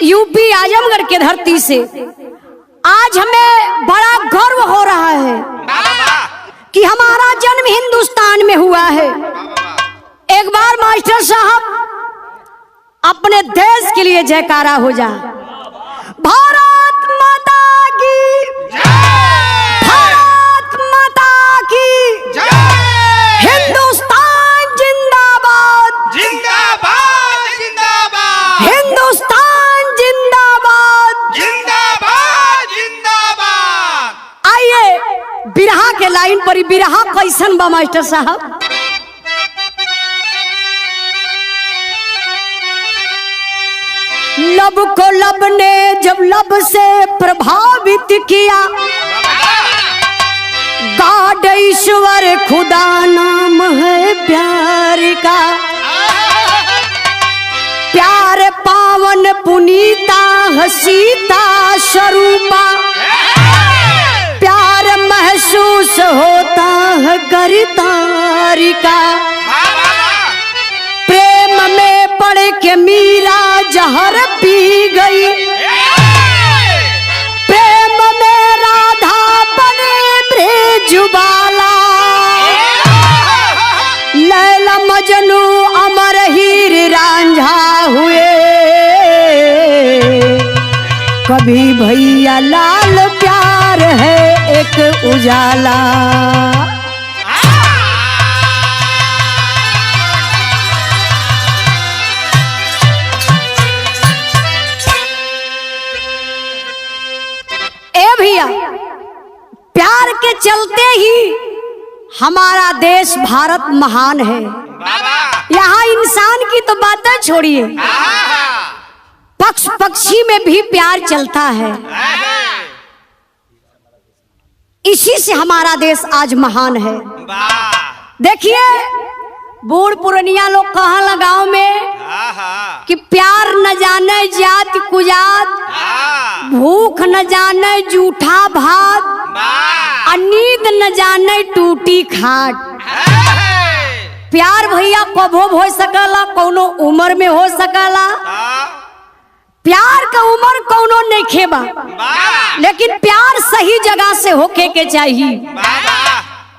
UP Azamgarh के धरती से आज हमें बड़ा गर्व हो रहा है कि हमारा जन्म हिंदुस्तान में हुआ है। एक बार मास्टर साहब अपने देश के लिए जयकारा हो जा। भारत माता की जय, भारत माता की जय, हिंदुस्तान जिंदाबाद जिंदाबाद जिंदाबाद, हिंदुस्तान जिंदाबाद जिंदाबाद जिंदाबाद। आइए बिरहा के लाइन पर बिरहा कैसन बा मास्टर साहब। लब को लब ने जब लब से प्रभावित किया, गॉड ईश्वर खुदा नाम है प्यार का। प्यार पावन पुनीता हसीता स्वरूपा, प्यार महसूस होता है गिरफ्तारी का। प्रेम में पड़ के मीरा जहर पी गई, प्रेम में राधा बने ब्रजबाला। लैला मजनू अमर हीर रांझा हुए, कभी भैया लाल प्यार है एक उजाला। भैया प्यार के चलते ही हमारा देश भारत महान है। यहाँ इंसान की तो बातें छोड़िए, पक्ष पक्षी में भी प्यार चलता है। इसी से हमारा देश आज महान है। देखिए बूढ़ पुरनिया लोग कहा लगाओ में कि प्यार न जाने जात कुजात, भूख न जाने जूठा भात, नींद न जाने टूटी खाट। प्यार भैया कबो हो सकला, कौनो उम्र में हो सकला। प्यार का उम्र कौनो नहीं खेबा, लेकिन प्यार सही जगह से होके के चाहिए।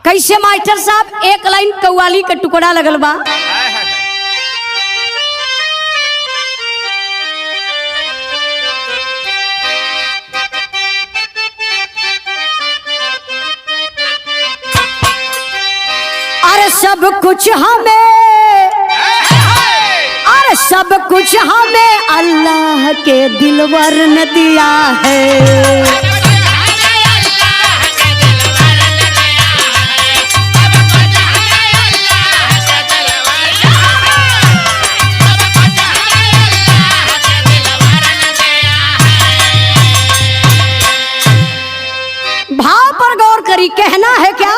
कैसे मास्टर साहब, एक लाइन कव्वाली का टुकड़ा लगल बा। अरे सब कुछ हमें, अरे सब कुछ हमें अल्लाह के दिलवर ने दिया है। भाव पर गौर करी, कहना है क्या?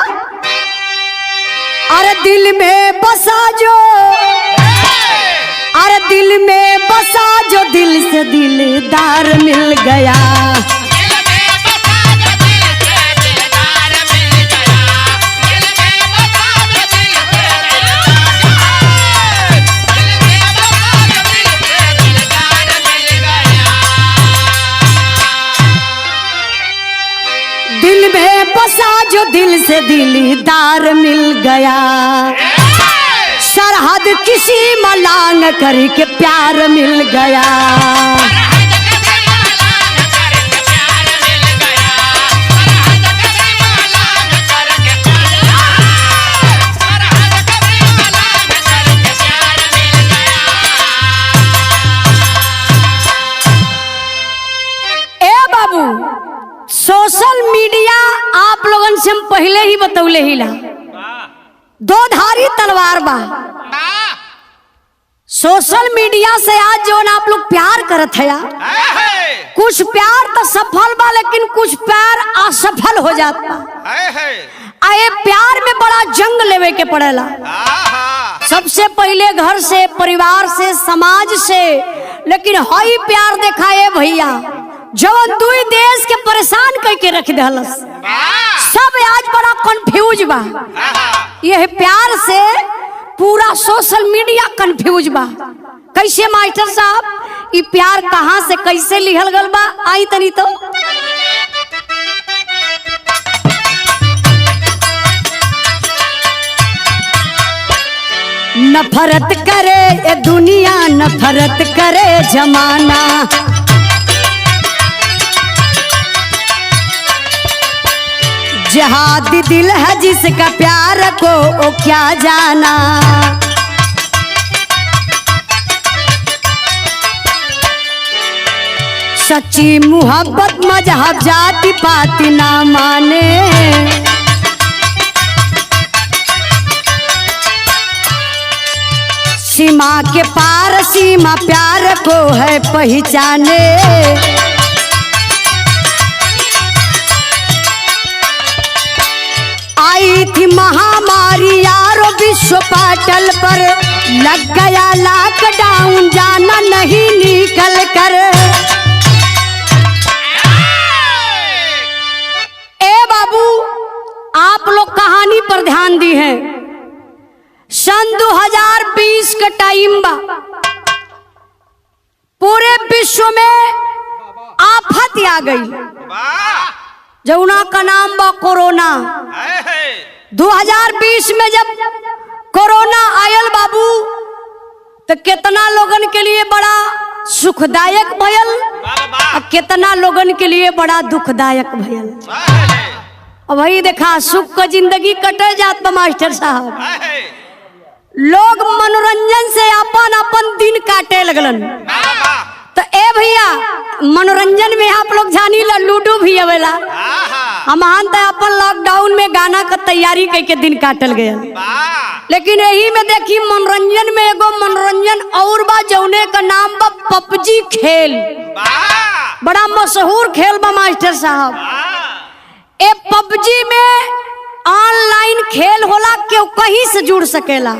अरे दिल में बसा जो, अरे दिल में बसा जो, दिल से दिलदार मिल गया। दिल में बसा जो, दिल से दिलदार मिल गया। सरहद किसी मलांग करके प्यार मिल गया। ए बाबू, सोशल मीडिया आप लोगन से हम पहले ही बतौले ही ला, दो धारी तलवार बा। सोशल मीडिया से आज जो आप लोग प्यार करत है, कुछ प्यार तो सफल बा, लेकिन कुछ प्यार असफल हो जाता। आए प्यार में बड़ा जंग लेवे के पड़ेला। सबसे पहले घर से, परिवार से, समाज से, लेकिन हई प्यार देखाए भैया जवन दुई देश के परेशान करके रख दहलस। सब आज बड़ा कंफ्यूज बा। यह प्यार से पूरा सोशल मीडिया कंफ्यूज बा। कैसे मास्टर साहब, ई प्यार कहाँ से कैसे लिहल गल बा, आई तनी तो। नफरत करे ये दुनिया, नफरत करे जमाना, जिहाद दिल है जिसका प्यार को वो क्या जाना। सच्ची मोहब्बत मजहब जाति पाति ना माने, सीमा के पार सीमा प्यार को है पहचाने। आई थी महामारी यारो विश्व पाटल पर, लग गया लॉकडाउन जाना नहीं निकल कर। ए बाबू आप लोग कहानी पर ध्यान दी हैं। सन 2020 का टाइम बा, पूरे विश्व में आफत आ गई जौना का नाम बा कोरोना। 2020 में जब कोरोना आयल बाबू तो कितना लोगन के लिए बड़ा सुखदायक भयल और कितना लोगन के लिए बड़ा दुखदायक भयल। अब वही देखा सुख का जिंदगी कटे जात बा मास्टर साहब, लोग मनोरंजन से अपन अपन दिन काटे लगलन। तो ए भैया मनोरंजन में आप लोग जानी ला लूडो भी अवेला, हम अपन लॉकडाउन में गाना का तैयारी करके दिन काटल गया। लेकिन यही में देखी मनोरंजन में एगो मनोरंजन और बा जौने का नाम बा पबजी खेल, बड़ा मशहूर खेल बा मास्टर साहब। ए पबजी में ऑनलाइन खेल होला, क्यों कहीं से जुड़ सकेला।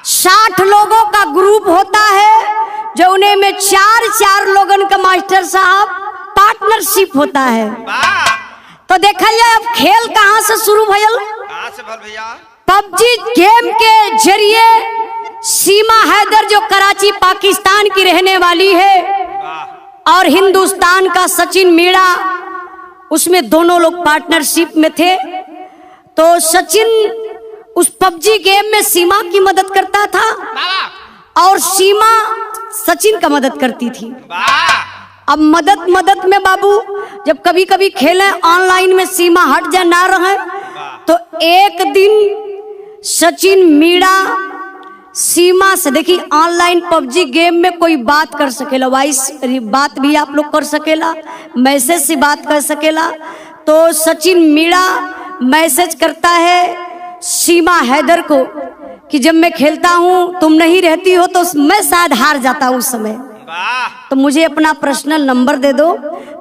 60 लोगों का ग्रुप होता है जौने में 4 लोगन का मास्टर साहब पार्टनरशिप होता है। तो देखा जाए अब खेल कहाँ से शुरू भयल। पबजी गेम के जरिए सीमा हैदर जो कराची पाकिस्तान की रहने वाली है और हिंदुस्तान का सचिन मीणा, उसमें दोनों लोग पार्टनरशिप में थे। तो सचिन उस पबजी गेम में सीमा की मदद करता था और सीमा सचिन का मदद करती थी। अब मदद में बाबू जब कभी कभी खेले ऑनलाइन में सीमा हट जा ना रहे, तो एक दिन सचिन मीणा सीमा से देखी ऑनलाइन पबजी गेम में कोई बात कर सकेला, वॉइस बात भी आप लोग कर सकेला, मैसेज से बात कर सकेला। तो सचिन मीणा मैसेज करता है सीमा हैदर को कि जब मैं खेलता हूँ तुम नहीं रहती हो तो मैं शायद हार जाता हूँ उस समय, तो मुझे अपना पर्सनल नंबर दे दो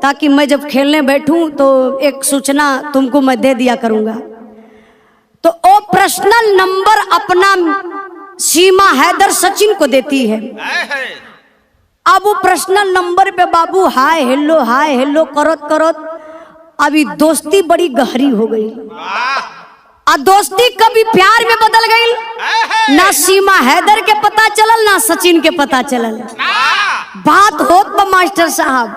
ताकि मैं जब खेलने बैठूं तो एक सूचना तुमको मैं दे दिया करूंगा। तो वो पर्सनल नंबर अपना सीमा हैदर सचिन को देती है। अब वो पर्सनल नंबर पे बाबू हाय हेलो करत अभी दोस्ती बड़ी गहरी हो गई और दोस्ती कभी प्यार में बदल गई। ना सीमा हैदर के पता चलल ना सचिन के पता चलल। बात होत बा मास्टर साहब,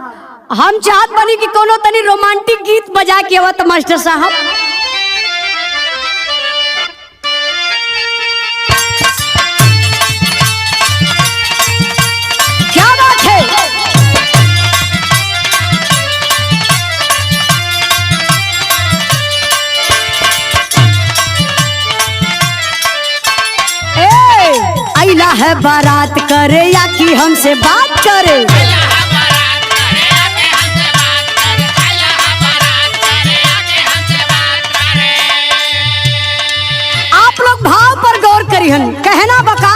हम चाहत बनी कि कोनो तनी रोमांटिक गीत बजा के आवत मास्टर साहब। क्या बात है। आइला है बारात करे या कि हमसे बात करे, आप लोग भाव पर गौर करिहन। कहना बका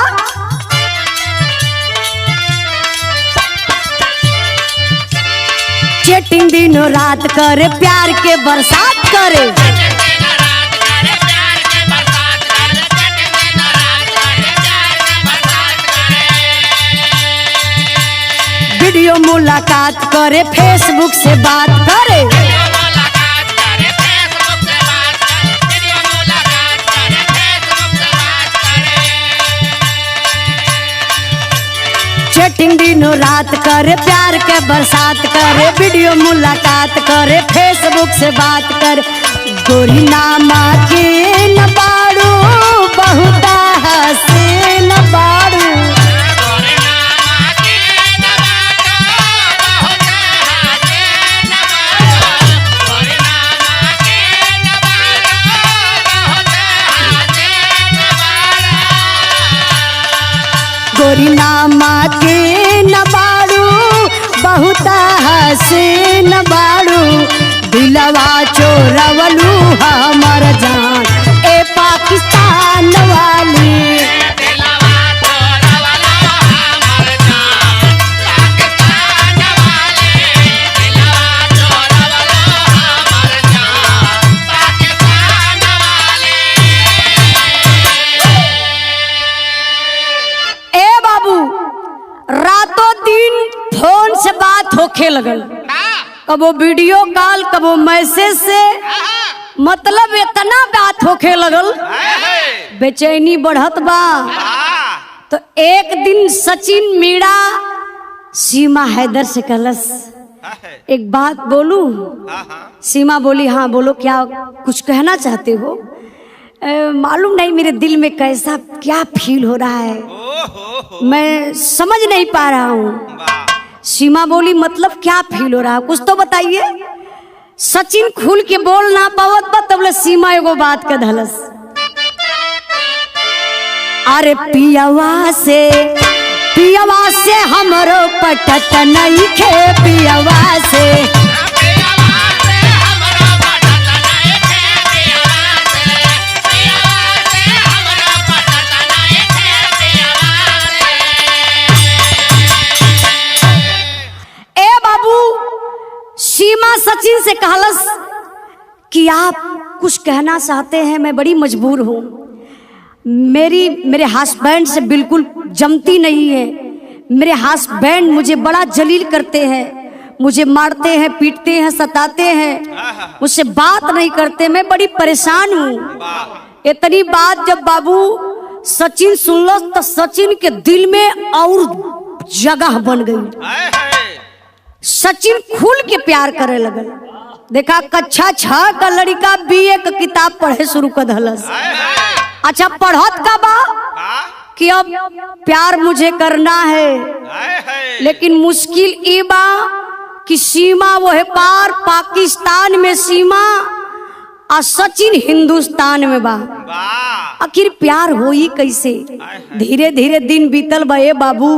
चैटिंग दिनों रात करे, प्यार के बरसात करे, वीडियो मुलाकात करे, फेसबुक से बात करे, चैटिंग दिनों रात करे, प्यार के बरसात करे, वीडियो मुलाकात करे, फेसबुक से बात करे। गोरी नामा के न बाड़ू बहुत हसीन बाड़ू। गोरी नामा के न बाड़ू बहुत हसीन बाड़ू। दिलवा चोरवलू हमर जान ए पाकिस्तान वाली। रातों दिन फोन से बात होखे लगल, कबो वीडियो कॉल कबो मैसेज से, मतलब इतना बात होखे लगल बेचैनी बढ़त बा। तो एक दिन सचिन मीणा सीमा हैदर से कहलस एक बात बोलूं। सीमा बोली हाँ बोलो, क्या कुछ कहना चाहते हो? मालूम नहीं मेरे दिल में कैसा क्या फील हो रहा है, मैं समझ नहीं पा रहा हूँ। सीमा बोली मतलब क्या फील हो रहा है, कुछ तो बताइए। सचिन खुल के बोल ना पावत बा, तब सीमा एगो बात का धलस। अरे पियवा से हमरो पटत नहीं खे, पियवा से सीमा सचिन से कहलस कि आप कुछ कहना चाहते हैं, मैं बड़ी मजबूर हूँ, मेरे हस्बैंड से बिल्कुल जमती नहीं है, मेरे हस्बैंड मुझे बड़ा जलील करते हैं, मुझे मारते हैं, पीटते हैं, सताते हैं, मुझसे बात नहीं करते, मैं बड़ी परेशान हूँ। इतनी बात जब बाबू सचिन सुनलो तो सचिन के दिल में और जगह बन गई। सचिन खुल के प्यार करे लगल। देखा कक्षा 6 का लड़का BA का किताब पढ़े शुरू कर धलस। अच्छा पढ़त का बा कि अब प्यार मुझे करना है, लेकिन मुश्किल ई बा कि सीमा वह पार पाकिस्तान में सीमा और सचिन हिंदुस्तान में बा। आखिर प्यार होई कैसे? धीरे धीरे दिन बीतल बा ए बाबू।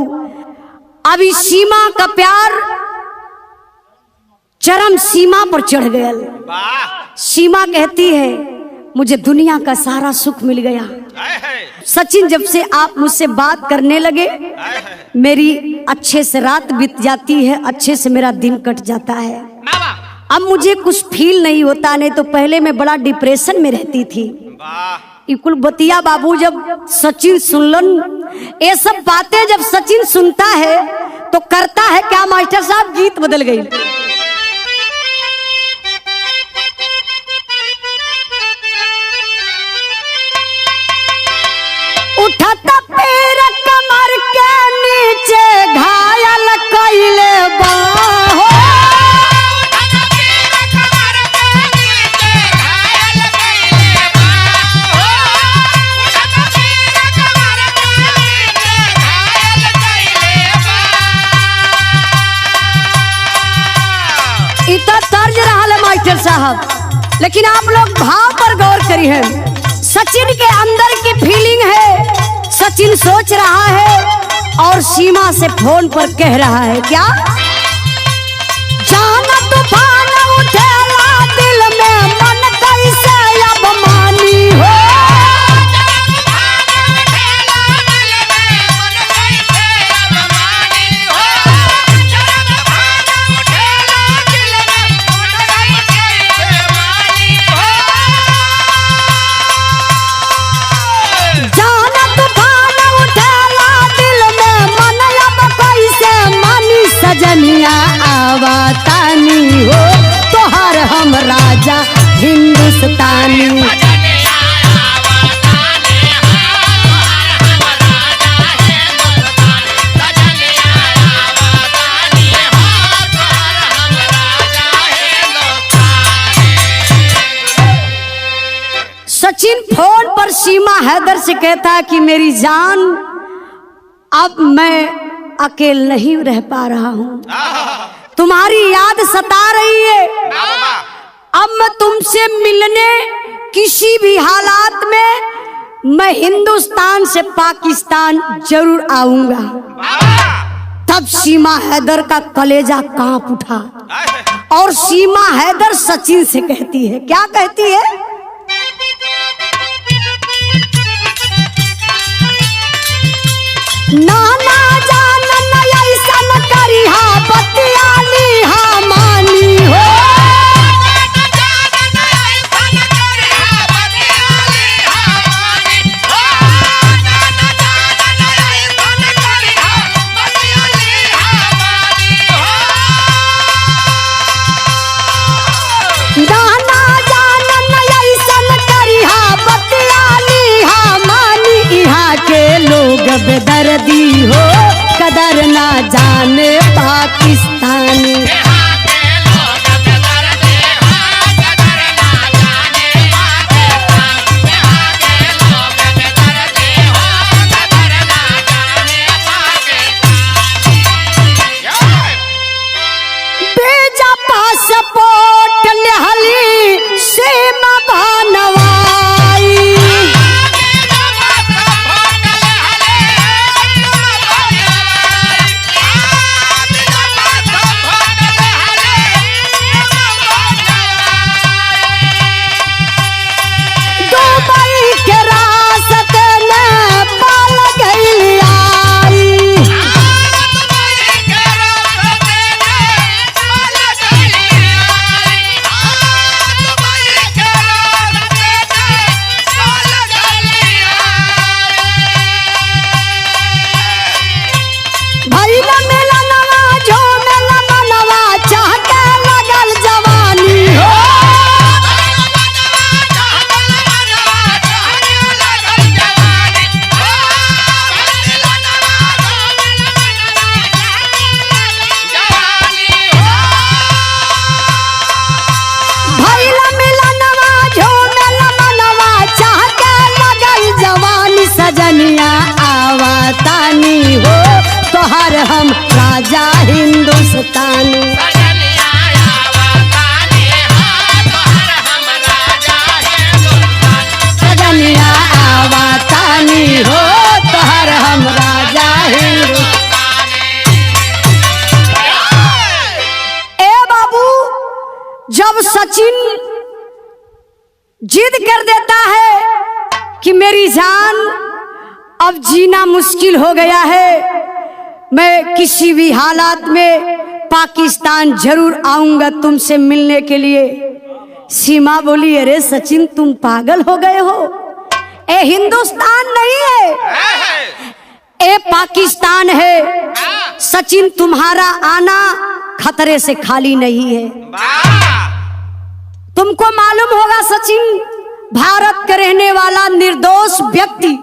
अभी सीमा का प्यार चरम सीमा पर चढ़ गया। सीमा कहती है मुझे दुनिया का सारा सुख मिल गया। सचिन जब से आप मुझसे बात करने लगे मेरी अच्छे से रात बीत जाती है, अच्छे से मेरा दिन कट जाता है। अब मुझे कुछ फील नहीं होता, नहीं तो पहले मैं बड़ा डिप्रेशन में रहती थी। इकुल बतिया बाबू जब सचिन सुनलन, ये सब बातें जब सचिन सुनता है तो करता है क्या मास्टर साहब, गीत बदल गई। उठत पैर कमर के नीचे घायल कइले बा हो। इतना तर्ज रहा है मास्टर साहब, लेकिन आप लोग भाव पर गौर करी है। सचिन के अंदर की फीलिंग है, सचिन सोच रहा है और सीमा से फोन पर कह रहा है क्या, जाना तूफान उठेला दिल में मन कैसे अब मानी हो। सजनिया आवतानी हो तोहर हम राजा हिंदुस्तानी। सचिन फोन पर सीमा हैदर से कहता है कि मेरी जान, अब मैं अकेले नहीं रह पा रहा हूँ, तुम्हारी याद सता रही है। अब मैं तुमसे मिलने किसी भी हालात में मैं हिंदुस्तान से पाकिस्तान जरूर आऊंगा। तब सीमा हैदर का कलेजा कांप उठा और सीमा हैदर सचिन से कहती है, क्या कहती है? नाना जान ऐसा न करिहा, बतियाली हा मानी हो। नाना जान ऐसा न करिहा, बतियाली हा मानी। यहाँ के लोग बेदर्दी हो, कदर ना जाने पाकिस्तानी। बेजा पासपोर्ट लहली सीमा बनवाई। दुबई के रास्ते नेपाल गइल आई। भइल मिलनवा झूमेल मनवा, चाहके लगल जवानी हो। भइल मिलनवा झूमेल मनवा, चाहके लगल जवानी। सजनिया आवतानी हो, तोहर हम राजा हिंदुस्तानी। सजनिया आवतानी हो, तोहर हम राजा हिंदुस्तानी। ए बाबू, जब सचिन जिद कर देता है कि मेरी जान अब जीना मुश्किल हो गया है, मैं किसी भी हालात में पाकिस्तान जरूर आऊंगा तुमसे मिलने के लिए। सीमा बोली, अरे सचिन तुम पागल हो गए हो, ए हिंदुस्तान नहीं है, ए पाकिस्तान है। सचिन तुम्हारा आना खतरे से खाली नहीं है। तुमको मालूम होगा सचिन, भारत का रहने वाला निर्दोष व्यक्ति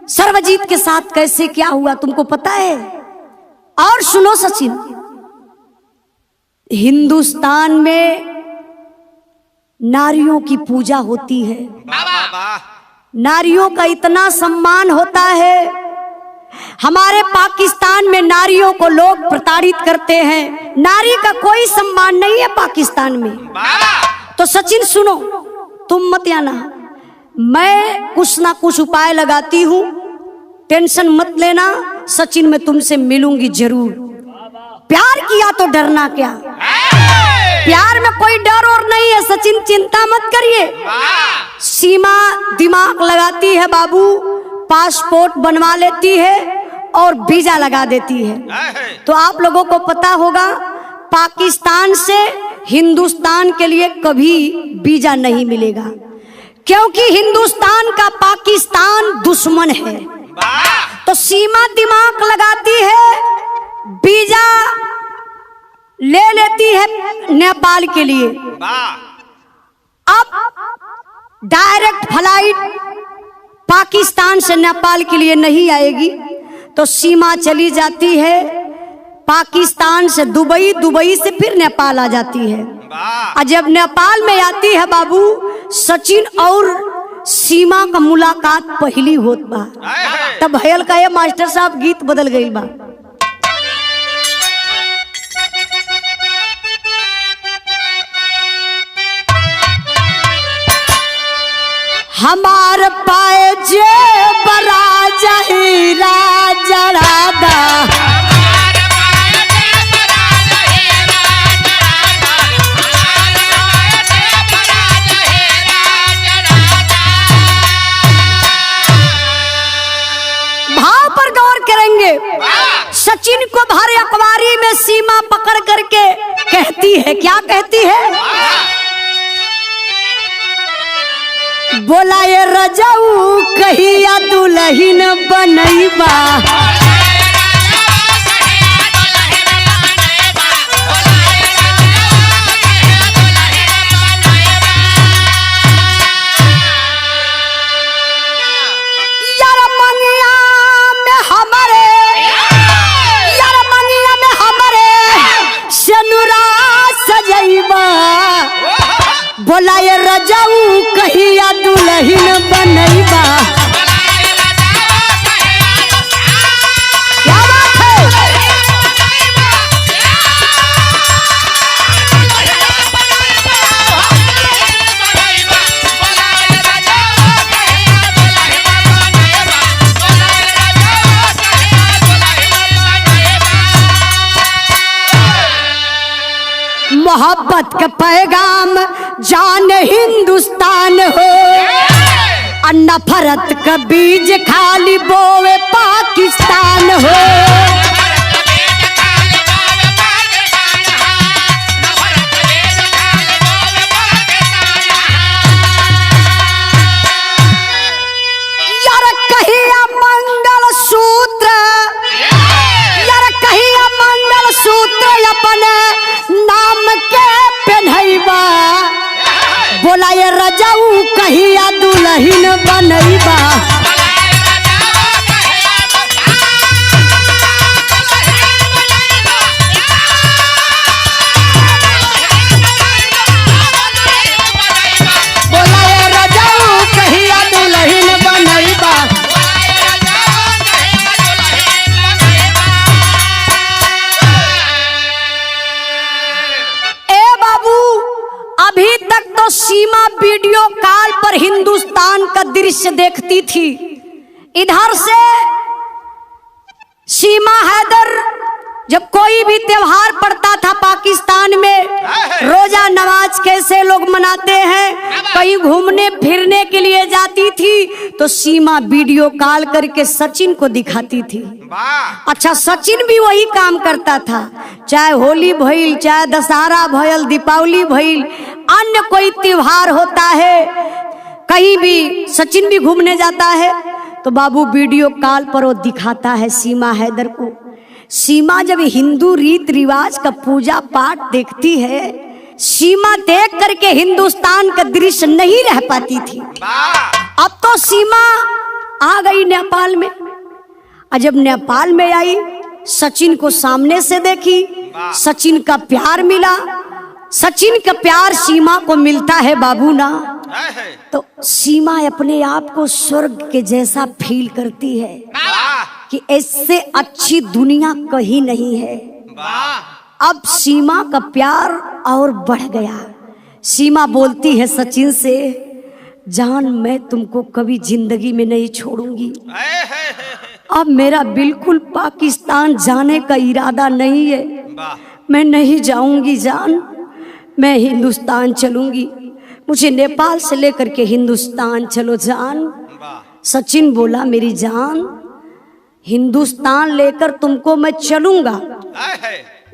सर्वजीत के साथ कैसे क्या हुआ तुमको पता है? और सुनो सचिन, हिंदुस्तान में नारियों की पूजा होती है, नारियों का इतना सम्मान होता है। हमारे पाकिस्तान में नारियों को लोग प्रताड़ित करते हैं, नारी का कोई सम्मान नहीं है पाकिस्तान में। तो सचिन सुनो, तुम मत आना, मैं कुछ ना कुछ उपाय लगाती हूँ, टेंशन मत लेना। सचिन मैं तुमसे मिलूंगी जरूर। प्यार किया तो डरना क्या, प्यार में कोई डर और नहीं है सचिन, चिंता मत करिए। सीमा दिमाग लगाती है बाबू, पासपोर्ट बनवा लेती है और वीजा लगा देती है। तो आप लोगों को पता होगा पाकिस्तान से हिंदुस्तान के लिए कभी वीजा नहीं मिलेगा, क्योंकि हिंदुस्तान का पाकिस्तान दुश्मन है। तो सीमा दिमाग लगाती है, वीजा ले लेती है नेपाल के लिए। अब डायरेक्ट फ्लाइट पाकिस्तान से नेपाल के लिए नहीं आएगी, तो सीमा चली जाती है पाकिस्तान से दुबई, दुबई से फिर नेपाल आ जाती है। और जब नेपाल में आती है बाबू, सचिन और सीमा का मुलाकात पहली होत बा। तब भयल का ये मास्टर साहब गीत बदल गई बा। हमार पाए जे बरा जहीरा जरादा भाव पर गौर करेंगे। सचिन को भर अखबारी में सीमा पकड़ करके कहती है, क्या कहती है? बोला ये रजाऊ कहिया दुल्हन बनैबा। यार मंगिया में हमारे सनुरा सजैबा। बोला ये रजाऊ कहिया दुल्हन बनैबा। क्या बात है? मोहब्बत का पैगाम जान हिंदुस्तान हो, नफरत का बीज खाली बोवे पाकिस्तान हो। यार कहिया मंगलसूत्र अपन नाम के पहनैबा। बोला ये रजाऊ कहिया दुल्हन बनैबा। बोला ये रजाऊ कहिया दुल्हन बनैबा। अभी तक तो सीमा वीडियो कॉल पर हिंदुस्तान का दृश्य देखती थी। इधर से सीमा हैदर जब कोई भी त्योहार पड़ता था पाकिस्तान में, रोजा नमाज कैसे लोग मनाते हैं, कहीं घूमने फिरने के लिए जाती थी तो सीमा वीडियो कॉल करके सचिन को दिखाती थी। अच्छा, सचिन भी वही काम करता था। चाहे होली भइल, चाहे दशहरा भइल, दीपावली भइल, अन्य कोई त्योहार होता है, कहीं भी सचिन भी घूमने जाता है तो बाबू वीडियो कॉल पर वो दिखाता है सीमा हैदर को। सीमा जब हिंदू रीत रिवाज का पूजा पाठ देखती है, सीमा देख करके हिंदुस्तान का दृश्य नहीं रह पाती थी। अब तो सीमा आ गई नेपाल में। और जब नेपाल में आई, सचिन को सामने से देखी, सचिन का प्यार मिला। सचिन का प्यार सीमा को मिलता है बाबू ना, तो सीमा अपने आप को स्वर्ग के जैसा फील करती है कि इससे अच्छी दुनिया कहीं नहीं है। अब सीमा का प्यार और बढ़ गया। सीमा बोलती है सचिन से, जान मैं तुमको कभी जिंदगी में नहीं छोड़ूंगी। अब मेरा बिल्कुल पाकिस्तान जाने का इरादा नहीं है, मैं नहीं जाऊंगी जान, मैं हिंदुस्तान चलूंगी, मुझे नेपाल से लेकर के हिंदुस्तान चलो जान। सचिन बोला, मेरी जान हिंदुस्तान लेकर तुमको मैं चलूंगा,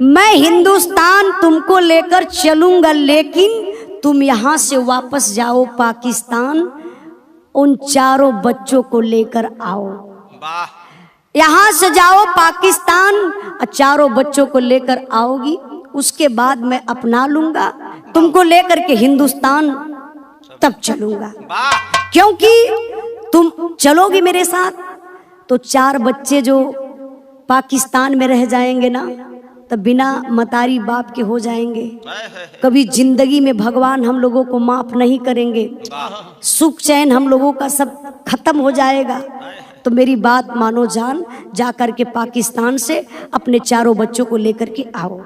मैं हिंदुस्तान तुमको लेकर चलूंगा, लेकिन तुम यहाँ से वापस जाओ पाकिस्तान, उन चारों बच्चों को लेकर आओ। यहाँ से जाओ पाकिस्तान और चारों बच्चों को लेकर आओगी, उसके बाद मैं अपना लूंगा, तुमको लेकर के हिंदुस्तान तब चलूंगा, क्योंकि तुम चलोगी मेरे साथ तो चार बच्चे जो पाकिस्तान में रह जाएंगे ना, तो बिना मतारी बाप के हो जाएंगे। कभी जिंदगी में भगवान हम लोगों को माफ नहीं करेंगे, सुख चैन हम लोगों का सब खत्म हो जाएगा। तो मेरी बात मानो जान, जा कर के पाकिस्तान से अपने चारों बच्चों को लेकर के आओ।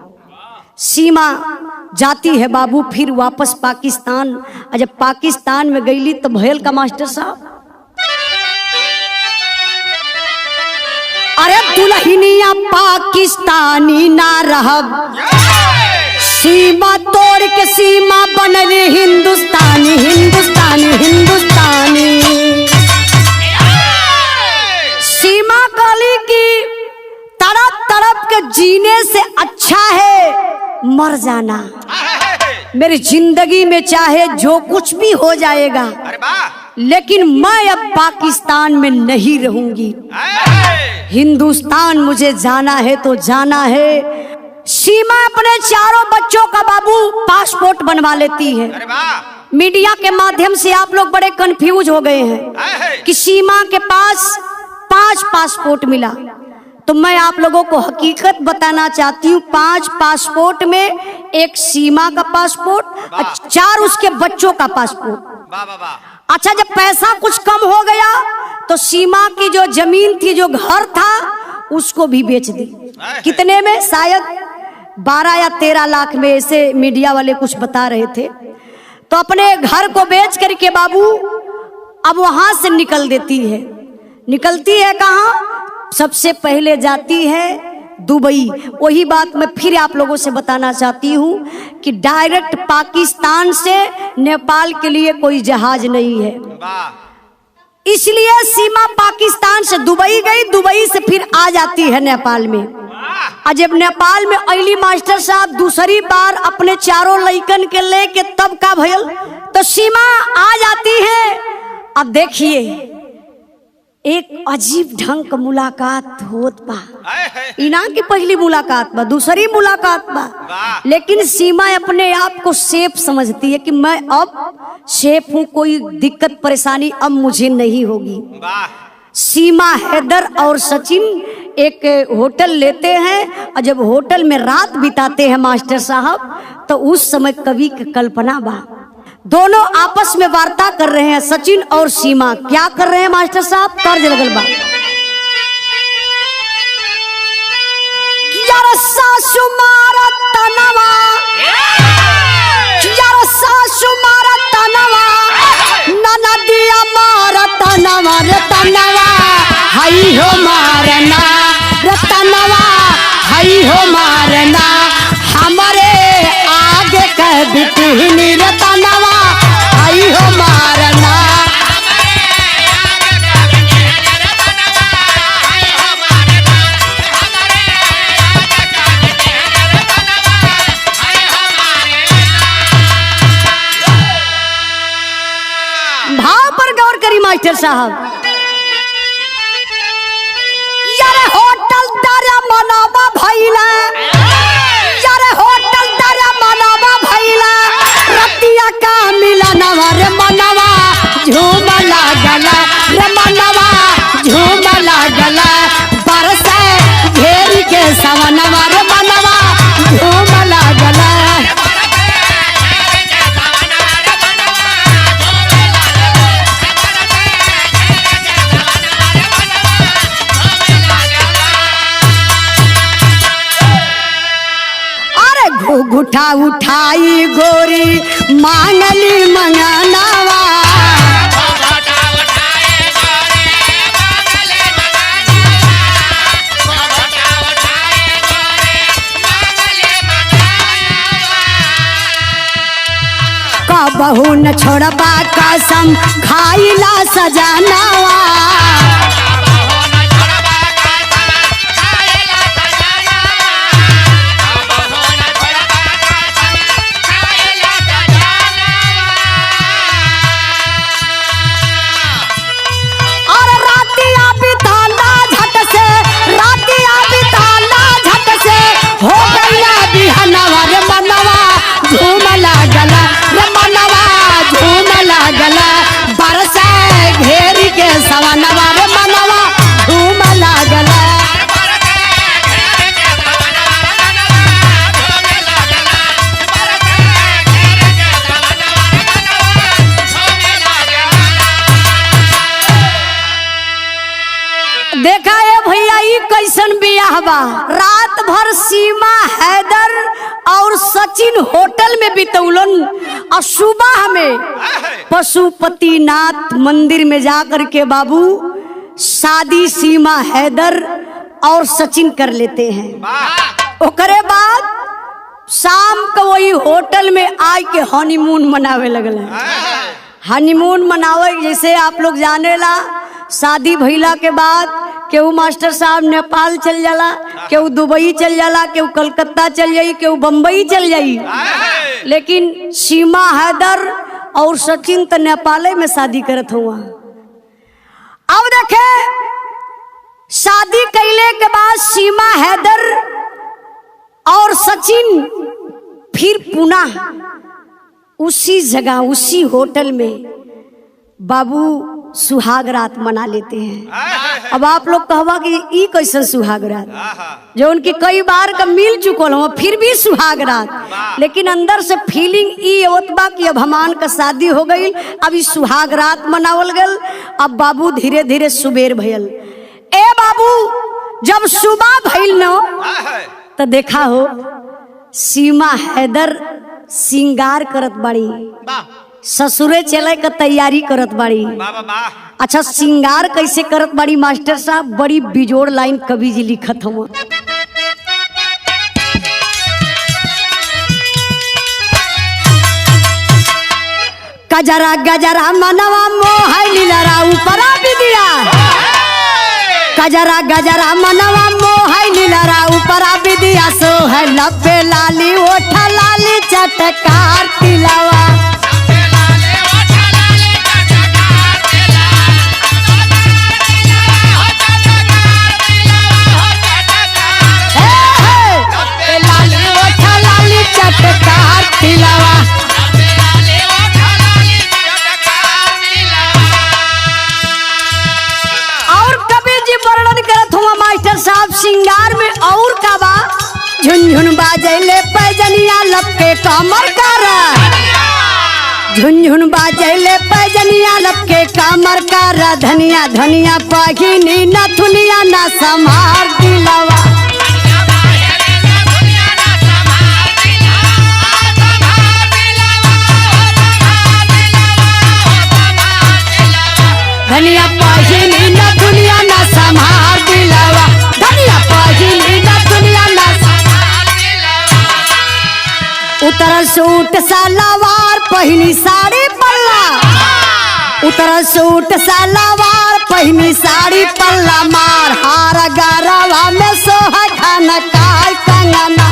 सीमा जाती है बाबू फिर वापस पाकिस्तान। और जब पाकिस्तान में गईली तो भयल का मास्टर साहब, अरे दुल्हनिया पाकिस्तानी ना रहब, सीमा तोड़ के सीमा बनली हिंदुस्तानी हिंदुस्तानी हिंदुस्तानी। सीमा कहली कि तड़प तड़प के जीने से अच्छा है मर जाना। मेरी जिंदगी में चाहे जो कुछ भी हो जाएगा, लेकिन मैं अब पाकिस्तान में नहीं रहूंगी। हिंदुस्तान मुझे जाना है तो जाना है। सीमा अपने चारों बच्चों का बाबू पासपोर्ट बनवा लेती है। मीडिया के माध्यम से आप लोग बड़े कंफ्यूज हो गए हैं कि सीमा के पास 5 पासपोर्ट मिला। तो मैं आप लोगों को हकीकत बताना चाहती हूँ, 5 पासपोर्ट में एक सीमा का पासपोर्ट और 4 उसके बच्चों का पासपोर्ट। अच्छा, जब पैसा कुछ कम हो गया तो सीमा की जो जमीन थी, जो घर था, उसको भी बेच दी। कितने में? शायद 12 या 13 लाख में, ऐसे मीडिया वाले कुछ बता रहे थे। तो अपने घर को बेच करके बाबू अब वहां से निकल देती है। निकलती है कहाँ? सबसे पहले जाती है दुबई। वही बात मैं फिर आप लोगों से बताना चाहती हूँ कि डायरेक्ट पाकिस्तान से नेपाल के लिए कोई जहाज नहीं है, इसलिए सीमा पाकिस्तान से दुबई गई, दुबई से फिर आ जाती है नेपाल में। और जब नेपाल में अली मास्टर साहब दूसरी बार अपने चारों लइकन के लेके तब का भयल, तो सीमा आ जाती है। अब देखिए एक अजीब ढंग का मुलाकात होत बा। इना की पहली मुलाकात बा, दूसरी मुलाकात बा, लेकिन सीमा अपने आप को सेफ समझती है कि मैं अब सेफ हूँ, कोई दिक्कत परेशानी अब मुझे नहीं होगी। सीमा, हैदर और सचिन एक होटल लेते हैं और जब होटल में रात बिताते हैं मास्टर साहब, तो उस समय कवि की कल्पना बा। दोनों आपस में वार्ता कर रहे हैं, सचिन और सीमा। क्या कर रहे हैं मास्टर साहब? तर्ज लगल बा, यार सासु मारा तनवा, यार सासु मारा तनवा, ननदिया मारा तनवा रे तनवा, हई हो मारना रे तनवा, हई हो मारना, हमारे आगे कह बिटनी रे तनवा, हई हो मारना। भाव पर गौर करी मास्टर साहब। यार होटल तारा मनावा भइला, यार होटल तारा मनावा भइला, रतिया का मिलनवा रे मनवा झूम लागला रे मनवा झूम लागला, बरसे घेरी के सवनवा रे मनवा झूम लागला। घुघुटा उठाई गोरी मांगली मंगनावा, कबहू न छोड़बा कसम खाइला सजनावा, झूम लागला रे मनवा झूम लागला, बरसे घेरी के सवनवा रे मनवा कैसन बियाह बा। रात भर सीमा हैदर और सचिन होटल में बितौलन और सुबह में पशुपतिनाथ मंदिर में जाकर के बाबू शादी सीमा हैदर और सचिन कर लेते हैं। ओकरे बाद शाम को वही होटल में आए के हनीमून मनावे लगल। हनीमून मनावे जैसे आप लोग जानेला, शादी भइला के बाद केहू मास्टर साहब नेपाल चल जाला, केहू दुबई चल जाला, केहू कलकत्ता चल जाई, केहू बम्बई चल जाई। लेकिन सीमा हैदर और सचिन तो नेपाले में शादी करत हुआ। अब देखे शादी कैले के बाद सीमा हैदर और सचिन फिर पुनः उसी जगह उसी होटल में बाबू सुहाग रात मना लेते हैं। अब आप लोग कहवा कि ई कैसे सुहाग रात, जो उनकी कई बार का मिल चुकल हो फिर भी सुहाग रात, लेकिन अंदर से फीलिंग ई होत बा कि अब हमान का शादी हो गई, अब ई सुहाग रात मनावल गल। अब बाबू धीरे धीरे सुबेर भयल। ए बाबू जब सुबह भइल न तो देखा हो सीमा हैदर सिंगार करत बाड़ी, ससुरे चले का तैयारी करत बाड़ी। अच्छा सिंगार कैसे करत बाड़ी मास्टर साहब, बड़ी बिजोड़ लाइन कवि जी लिखत हम। गजरा गजरा मनवा मोह लीलरा ऊपरा बिदिया, गजरा गजरा मनवा मोह लीलरा ऊपरा बिदिया, सोह लपे लाली ओठा लाली चटकार तिलावा। चटकार तिलावा और कबीर जी वर्णन करत हुआ मास्टर साहब सिंगार में और का बा। झुनझुन बाजैले पैजनिया लपके कमर कर, झुनझुन बाजैले पैजनिया लपके कमर कर, धनिया धनिया पहिनी नथुनिया ना संभार दिलावा। धनिया पहिनी न दुनिया ना संभार दिलावा, धनिया पहिनी न दुनिया ना संभार दिलावा। उतरल सूट सलवार पहिनी साड़ी पल्ला, उतरल सूट सलवार पहिनी साड़ी पल्ला, मार हार गरवा में सोहा खाना काय कंगना।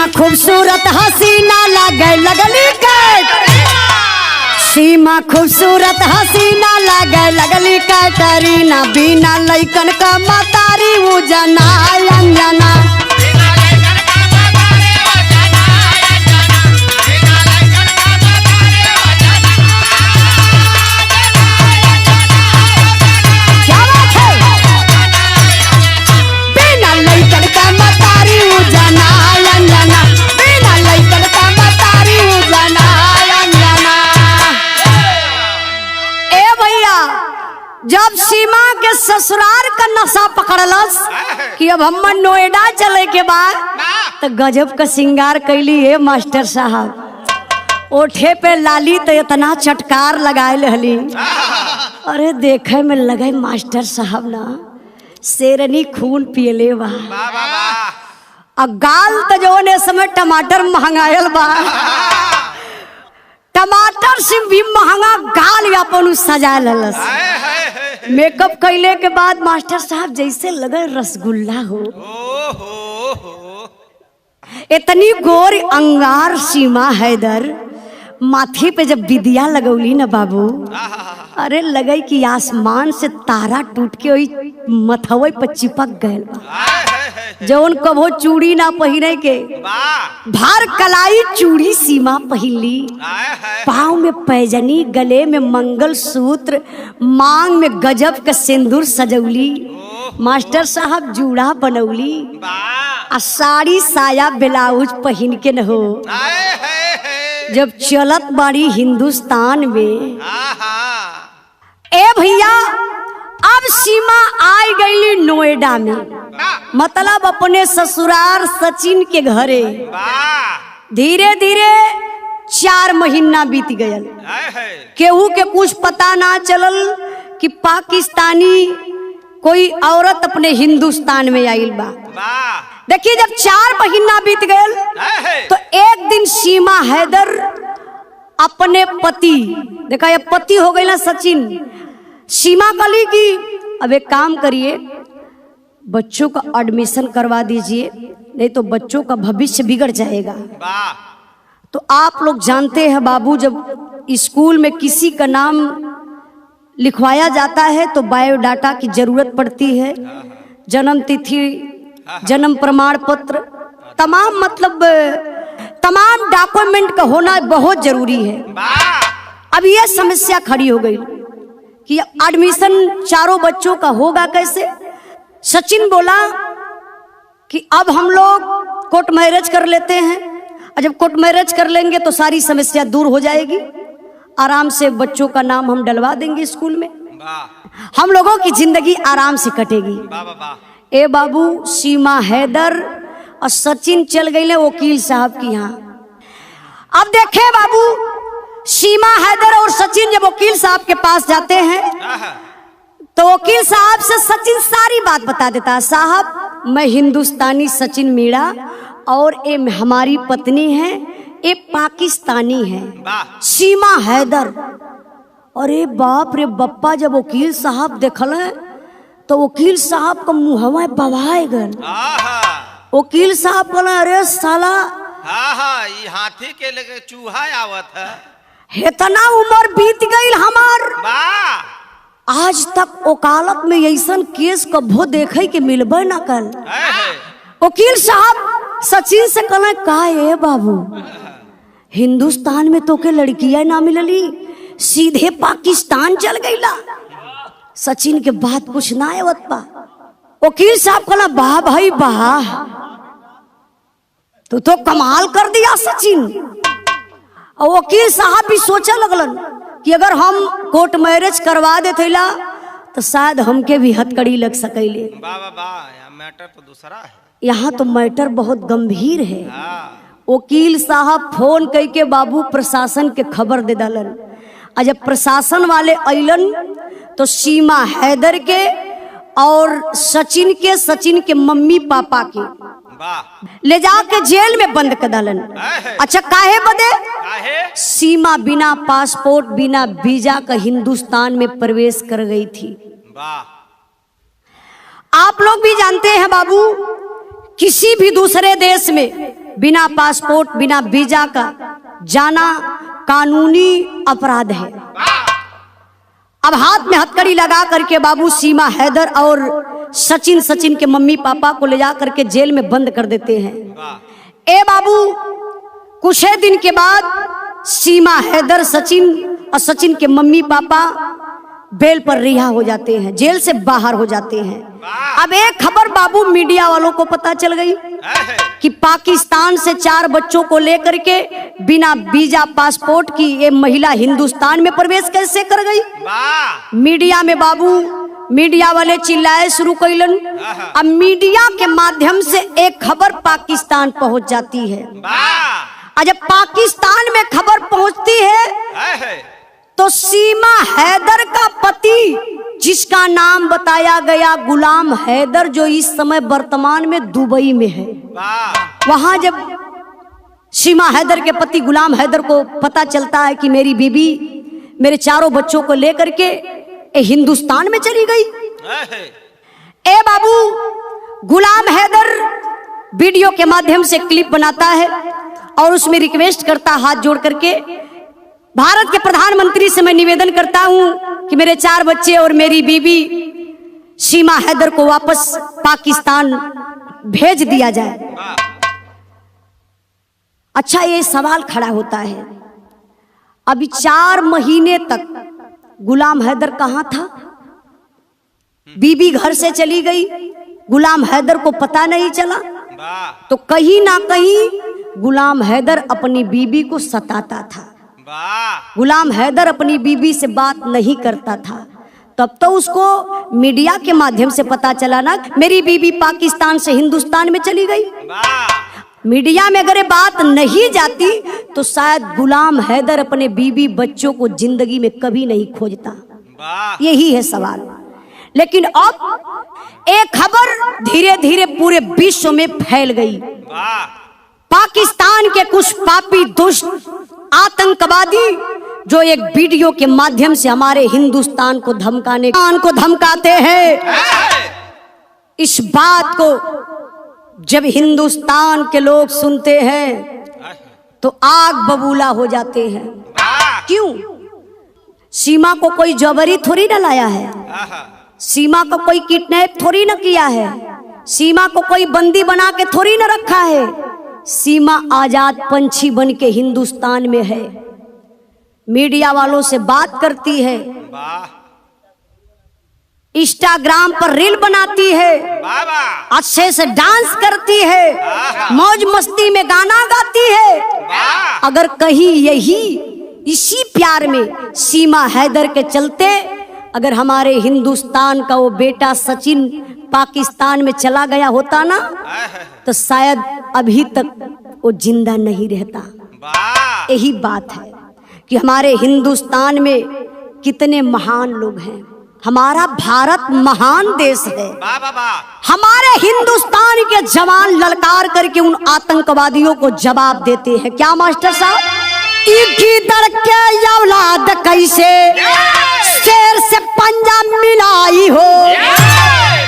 खूबसूरत हसीना लागे लगली कट, सीमा खूबसूरत हसीना लागे लगली कटरीना, बिना लइकन का मतारी वो जना अंजना। क्या बात है, बिना लइकन का मतारी वो जना अंजना, बिना लइकन का मतारी वो जना अंजना। ए भैया जब सीमा के ससुराल का नशा पकड़लस कि अब हम नोएडा चले के बाद, तो गजब का सिंगार कैली है मास्टर साहब। ओठे पे लाली तो इतना चटकार लगाए रहली, अरे देखे में लगे मास्टर साहब ना शेरनी खून पियले बा। अब गाल तो जो ने समय टमाटर महंगायल बा, टमाटर से भी महंगा गाल अपन सजा ललस। मेकअप कैले के बाद मास्टर साहब जैसे लगे रसगुल्ला हो। इतनी गोर अंगार सीमा हैदर, माथे पे जब बिदिया लगौली ना बाबू, अरे लगे कि आसमान से तारा टूट के वही मथवे पर चिपक गए बा। जौन कभो चूड़ी ना पहिरे के वाह भार कलाई चूड़ी सीमा पहिली, पाँव में पैजनी, गले में मंगल सूत्र, मांग में गजब का सिंदूर सजौली, मास्टर साहब जूड़ा बनौली, आ साड़ी साया ब्लाउज पहन के न हो जब चलत बाड़ी हिंदुस्तान में। ए भैया अब सीमा आई गईली नोएडा में, मतलब अपने ससुराल सचिन के घरे। धीरे धीरे 4 महीना बीत गयल, केहू के कुछ पता ना चलल कि पाकिस्तानी कोई औरत अपने हिंदुस्तान में आइल बा। देखिए जब 4 महीना बीत गयल तो एक दिन सीमा हैदर अपने पति, देखा ये पति हो गई ना सचिन, सीमा कली की अब एक काम करिए, बच्चों का एडमिशन करवा दीजिए, नहीं तो बच्चों का भविष्य बिगड़ जाएगा। तो आप लोग जानते हैं बाबू, जब स्कूल में किसी का नाम लिखवाया जाता है तो बायोडाटा की जरूरत पड़ती है, जन्म तिथि, जन्म प्रमाण पत्र, तमाम मतलब तमाम डॉक्यूमेंट का होना बहुत जरूरी है। अब यह समस्या खड़ी हो गई कि एडमिशन चारों बच्चों का होगा कैसे। सचिन बोला कि अब हम लोग कोर्ट मैरिज कर लेते हैं, और जब कोर्ट मैरिज कर लेंगे तो सारी समस्या दूर हो जाएगी, आराम से बच्चों का नाम हम डलवा देंगे स्कूल में, हम लोगों की जिंदगी आराम से कटेगी। ए बाबू, सीमा हैदर और सचिन चल गए वकील साहब की यहाँ। अब देखे बाबू, सीमा हैदर और सचिन जब वकील साहब के पास जाते हैं तो वकील साहब से सचिन सारी बात बता देता है, साहब मैं हिंदुस्तानी सचिन मीणा और ये हमारी पत्नी है, ये पाकिस्तानी है सीमा हैदर। अरे बाप रे बप्पा, जब वकील साहब देखल है तो वकील साहब का मुहवा बवाए गए। वकील साहब बोले, अरे साला ये हाथी के लगे चूहा आवत है, इतना उम्र बीत गई हमार, आज तक वकालत में ऐसा केस कभो देखे के मिलबे न कल। वकील साहब सचिन से कहले, का ए बाबू, हिंदुस्तान में तो के लड़कियां ना मिलली, सीधे पाकिस्तान चल गईला। सचिन के बात कुछ ना आवत बा। वकील साहब कहला, वाह भाई वाह, तू तो कमाल कर दिया सचिन। और वकील साहब भी सोचा लगलन कि अगर हम कोर्ट मैरिज करवा देते ला तो शायद हमके भी हथकड़ी लग सकेले। मैटर तो दूसरा है, यहाँ तो मैटर बहुत गंभीर है। वकील साहब फोन करके बाबू प्रशासन के खबर दे दलन, और जब प्रशासन वाले अइलन तो सीमा हैदर के और सचिन के मम्मी पापा के ले जाके जेल में बंद कर डालन। अच्छा काहे बदे? सीमा बिना पासपोर्ट बिना वीजा का हिंदुस्तान में प्रवेश कर गई थी। आप लोग भी जानते हैं बाबू, किसी भी दूसरे देश में बिना पासपोर्ट बिना वीजा का जाना कानूनी अपराध है। अब हाथ में हथकड़ी लगा करके बाबू सीमा हैदर और सचिन के मम्मी पापा को ले जा करके जेल में बंद कर देते हैं। ए बाबू, कुछ दिन के बाद सीमा हैदर और सचिन के मम्मी पापा बेल पर रिहा हो जाते हैं, जेल से बाहर हो जाते हैं। अब एक खबर बाबू मीडिया वालों को पता चल गई कि पाकिस्तान से 4 बच्चों को लेकर के बिना वीजा पासपोर्ट की ये महिला हिंदुस्तान में प्रवेश कैसे कर गई। मीडिया में बाबू, मीडिया वाले चिल्लाए शुरू कैलन। अब मीडिया के माध्यम से एक खबर पाकिस्तान पहुंच जाती है, और जब पाकिस्तान में खबर पहुंचती है तो सीमा हैदर का पति, जिसका नाम बताया गया गुलाम हैदर, जो इस समय वर्तमान में दुबई में है, वहां जब सीमा हैदर के पति गुलाम हैदर को पता चलता है कि मेरी बीबी मेरे 4 बच्चों को लेकर के हिंदुस्तान में चली गई। ए बाबू, गुलाम हैदर वीडियो के माध्यम से क्लिप बनाता है और उसमें रिक्वेस्ट करता, हाथ जोड़ करके, भारत के प्रधानमंत्री से मैं निवेदन करता हूं कि मेरे 4 बच्चे और मेरी बीबी सीमा हैदर को वापस पाकिस्तान भेज दिया जाए। अच्छा, ये सवाल खड़ा होता है, अभी 4 महीने तक गुलाम हैदर कहाँ था? बीबी घर से चली गई, गुलाम हैदर को पता नहीं चला, तो कहीं ना कहीं गुलाम हैदर अपनी बीबी को सताता था। गुलाम हैदर अपनी बीबी से बात नहीं करता था। तब तो उसको मीडिया के माध्यम से पता चला ना, मेरी बीबी पाकिस्तान से हिंदुस्तान में चली गई। मीडिया में अगर ये बात नहीं जाती तो शायद गुलाम हैदर अपने बीबी बच्चों को जिंदगी में कभी नहीं खोजता। यही है सवाल। लेकिन अब एक खबर धीरे धीरे पूरे विश्व में फैल गई। पाकिस्तान के कुछ पापी दुष्ट आतंकवादी जो एक वीडियो के माध्यम से हमारे हिंदुस्तान को धमकाते हैं। इस बात को जब हिंदुस्तान के लोग सुनते हैं तो आग बबूला हो जाते हैं। क्यों? सीमा को कोई जबरी थोड़ी न लाया है, सीमा को कोई किडनैप थोड़ी न किया है, सीमा को कोई बंदी बना के थोड़ी न रखा है। सीमा आजाद पंछी बन के हिंदुस्तान में है, मीडिया वालों से बात करती है, इंस्टाग्राम पर रील बनाती है, अच्छे से डांस करती है, मौज मस्ती में गाना गाती है। अगर कहीं यही इसी प्यार में सीमा हैदर के चलते अगर हमारे हिंदुस्तान का वो बेटा सचिन पाकिस्तान में चला गया होता ना, तो शायद अभी तक वो जिंदा नहीं रहता। यही बात है कि हमारे हिंदुस्तान में कितने महान लोग हैं। हमारा भारत महान देश है। हमारे हिंदुस्तान के जवान ललकार करके उन आतंकवादियों को जवाब देते हैं। क्या मास्टर साहब? इधर के औलाद कैसे शेर से पंजा मिलाई हो,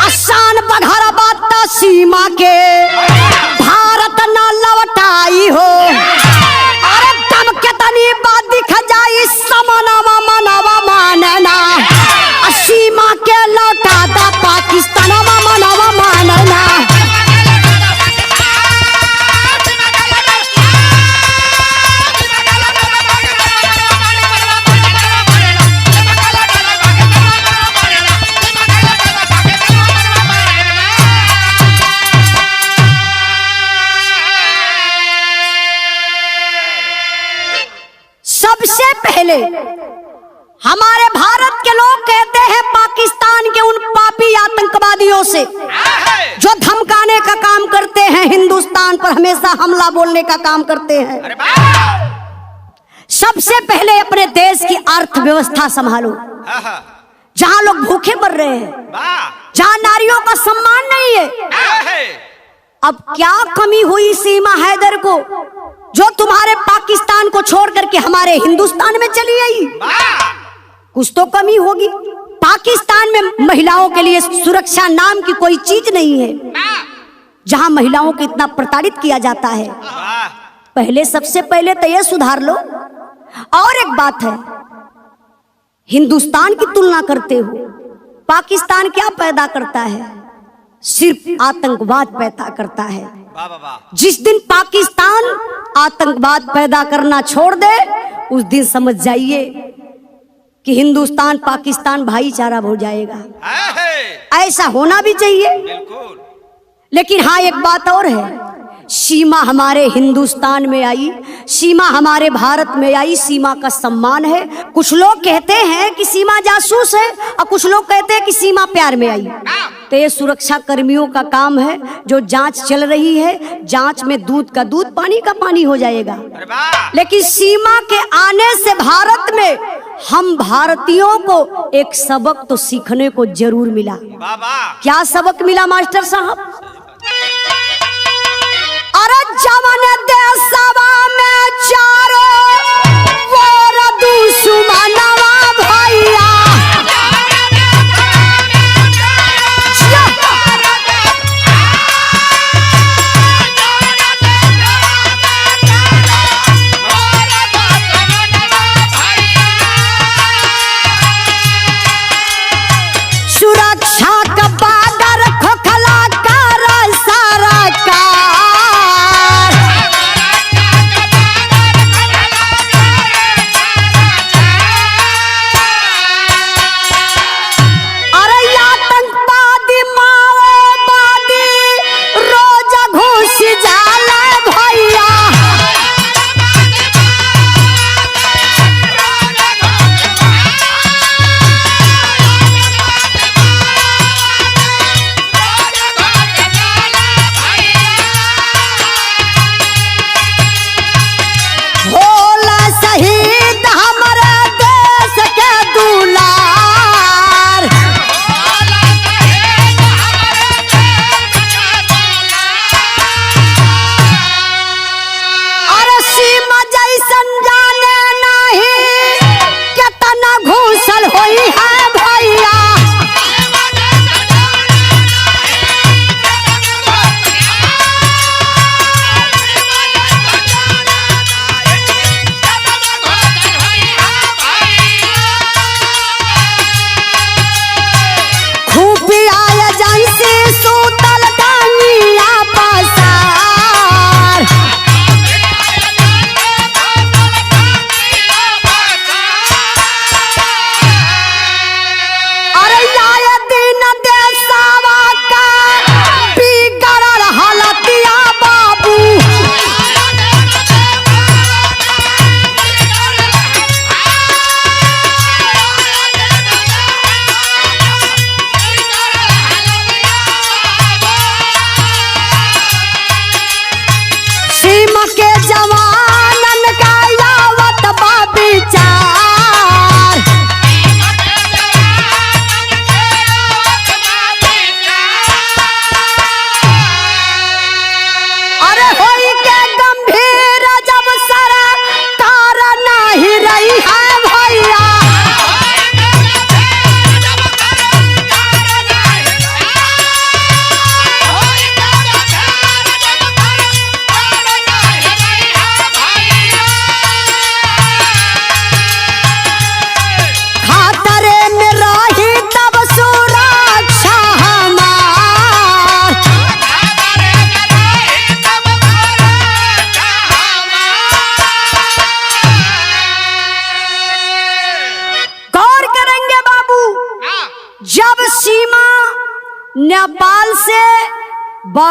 आसान बघर बात सीमा के भारत न लौटाई हो। अरे दम के तनी बात दिख जाई समनवा मनवा मानना, सीमा के लौटा दा पाकिस्तान मनवा मानना। सबसे पहले हमारे भारत के लोग कहते हैं पाकिस्तान के उन पापी आतंकवादियों से जो धमकाने का काम करते हैं, हिंदुस्तान पर हमेशा हमला बोलने का काम करते हैं। सबसे पहले अपने देश की अर्थव्यवस्था संभालो। जहां लोग भूखे मर रहे हैं, जहां नारियों का सम्मान नहीं है। अब क्या कमी हुई सीमा हैदर को जो तुम्हारे पाकिस्तान को छोड़ करके हमारे हिंदुस्तान में चली आई? कुछ तो कमी होगी। पाकिस्तान में महिलाओं के लिए सुरक्षा नाम की कोई चीज नहीं है, जहां महिलाओं को इतना प्रताड़ित किया जाता है। पहले सबसे पहले तो ये सुधार लो। और एक बात है, हिंदुस्तान की तुलना करते हो, पाकिस्तान क्या पैदा करता है? सिर्फ आतंकवाद पैदा करता है। जिस दिन पाकिस्तान आतंकवाद पैदा करना छोड़ दे, उस दिन समझ जाइए कि हिंदुस्तान पाकिस्तान भाईचारा हो जाएगा। ऐसा होना भी चाहिए। लेकिन हाँ, एक बात और है, सीमा हमारे हिंदुस्तान में आई, सीमा हमारे भारत में आई, सीमा का सम्मान है। कुछ लोग कहते हैं कि सीमा जासूस है और कुछ लोग कहते हैं कि सीमा प्यार में आई। तो ये सुरक्षा कर्मियों का काम है। जो जांच चल रही है, जांच में दूध का दूध पानी का पानी हो जाएगा। लेकिन सीमा के आने से भारत में हम भारतीयों को एक सबक तो सीखने को जरूर मिला। क्या सबक मिला मास्टर साहब? अरे जवन देशवा में चारों ओर दुश्मनवा भैया, सुरक्षा का बागर खोखला कर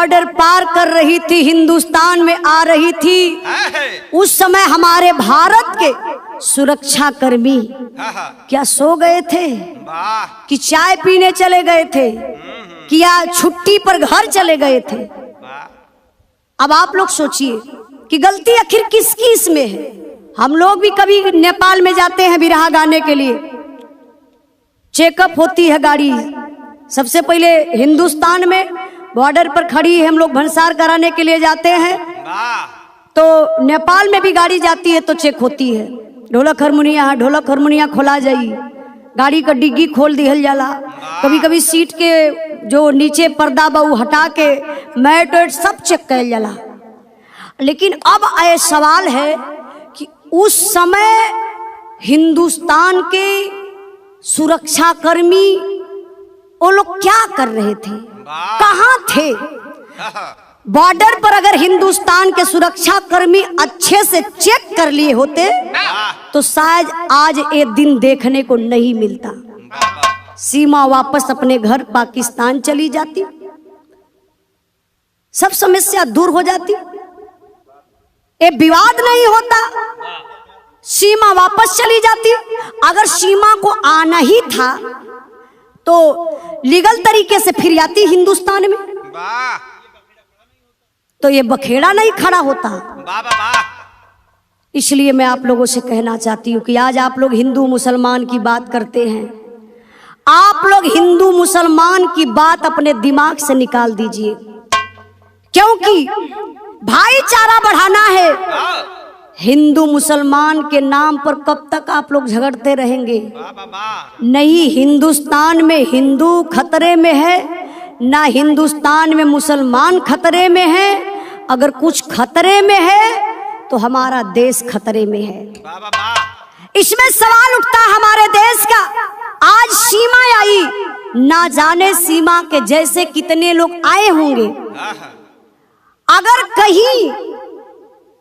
बॉर्डर पार कर रही थी, हिंदुस्तान में आ रही थी। उस समय हमारे भारत के सुरक्षा कर्मी क्या सो गए थे कि चाय पीने चले गए थे कि या छुट्टी पर घर चले गए थे? अब आप लोग सोचिए कि गलती आखिर किसकी इसमें है। हम लोग भी कभी नेपाल में जाते हैं बिरहा गाने के लिए, चेकअप होती है गाड़ी। सबसे पहले हिंदुस्तान में बॉर्डर पर खड़ी है, हम लोग भंसार कराने के लिए जाते हैं, तो नेपाल में भी गाड़ी जाती है तो चेक होती है। ढोलक हारमोनिया खोला जाई, गाड़ी का डिग्गी खोल दिहल जाला, कभी कभी सीट के जो नीचे पर्दा बा हटा के मैट वैट सब चेक कल जाला। लेकिन अब आए सवाल है कि उस समय हिंदुस्तान के सुरक्षा कर्मी वो लोग क्या कर रहे थे, कहाँ थे? बॉर्डर पर अगर हिंदुस्तान के सुरक्षा कर्मी अच्छे से चेक कर लिए होते तो शायद आज ये दिन देखने को नहीं मिलता। सीमा वापस अपने घर पाकिस्तान चली जाती, सब समस्या दूर हो जाती, ये विवाद नहीं होता, सीमा वापस चली जाती। अगर सीमा को आना ही था तो लीगल तरीके से फिर आती हिंदुस्तान में, तो ये बखेड़ा नहीं खड़ा होता। इसलिए मैं आप लोगों से कहना चाहती हूँ कि आज आप लोग हिंदू मुसलमान की बात करते हैं, आप लोग हिंदू मुसलमान की बात अपने दिमाग से निकाल दीजिए, क्योंकि भाईचारा बढ़ाना है। हिंदू मुसलमान के नाम पर कब तक आप लोग झगड़ते रहेंगे? नहीं, हिंदुस्तान में हिंदू खतरे में है, ना हिंदुस्तान में मुसलमान खतरे में है। अगर कुछ खतरे में है तो हमारा देश खतरे में है। इसमें सवाल उठता है हमारे देश का। आज सीमा आई, ना जाने सीमा के जैसे कितने लोग आए होंगे। अगर कहीं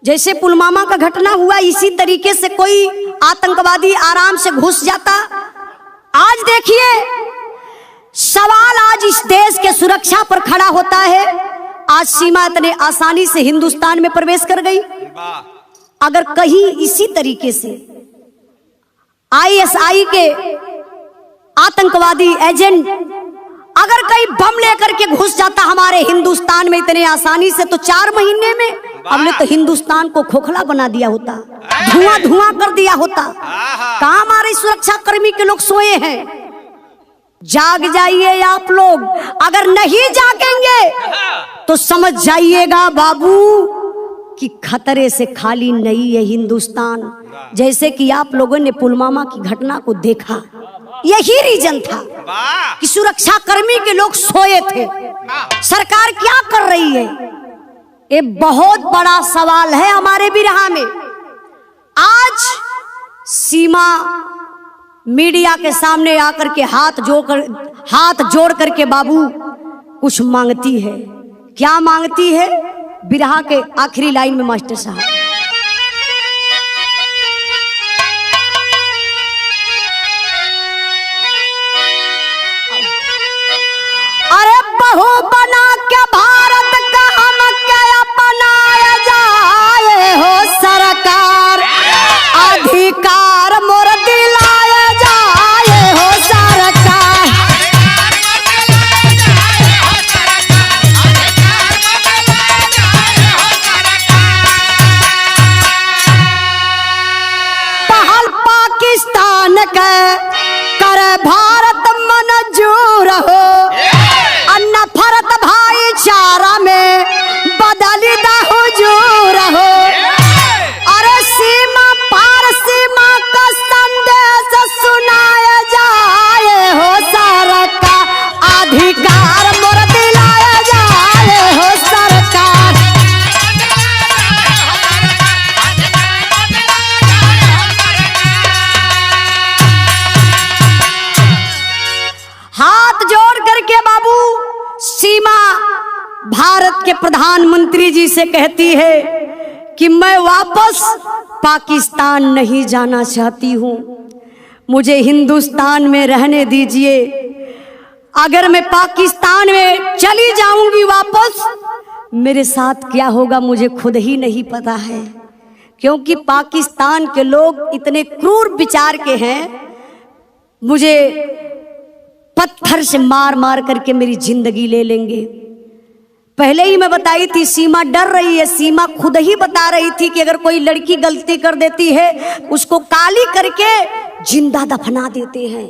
जैसे पुलवामा का घटना हुआ, इसी तरीके से कोई आतंकवादी आराम से घुस जाता। आज देखिए सवाल आज इस देश के सुरक्षा पर खड़ा होता है। आज सीमा इतने आसानी से हिंदुस्तान में प्रवेश कर गई। अगर कहीं इसी तरीके से आईएसआई के आतंकवादी एजेंट अगर कहीं बम लेकर के घुस जाता हमारे हिंदुस्तान में इतने आसानी से, तो 4 महीने में हमने तो हिंदुस्तान को खोखला बना दिया होता, धुआं धुआं कर दिया होता। कहाँ हमारे सुरक्षा कर्मी के लोग सोए हैं? जाग जाइए आप लोग। अगर नहीं जागेंगे तो समझ जाइएगा बाबू कि खतरे से खाली नहीं है हिंदुस्तान। जैसे कि आप लोगों ने पुलवामा की घटना को देखा, यही रीजन था कि सुरक्षा कर्मी के लोग सोए थे। सरकार क्या कर रही है? ये बहुत बड़ा सवाल है हमारे बिरहा में। आज सीमा मीडिया के सामने आकर के हाथ जोड़ करके बाबू कुछ मांगती है। क्या मांगती है? बिरहा के आखिरी लाइन में मास्टर साहब, अरे बहू बना के भारत का हम क्या अपनाया जाए हो सरकार, अधिकार मोर दिलाया जाए हो सरकार। पहल पाकिस्तान के कर भारत मंजूर हो, नफरत भाईचारा में बदली दा हुजूर हो। अरे सीमा पार सीमा का संदेश सुनाया जाए हो सरकार, अधिकार मोर दिलाया जाए हो सरकार। हाथ जोड़ करके बाबू सीमा भारत के प्रधानमंत्री जी से कहती है कि मैं वापस पाकिस्तान नहीं जाना चाहती हूँ, मुझे हिंदुस्तान में रहने दीजिए। अगर मैं पाकिस्तान में चली जाऊंगी वापस मेरे साथ क्या होगा मुझे खुद ही नहीं पता है, क्योंकि पाकिस्तान के लोग इतने क्रूर विचार के हैं, मुझे पत्थर से मार मार करके मेरी जिंदगी ले लेंगे। पहले ही मैं बताई थी, सीमा डर रही है। सीमा खुद ही बता रही थी कि अगर कोई लड़की गलती कर देती है उसको काली करके जिंदा दफना देते हैं।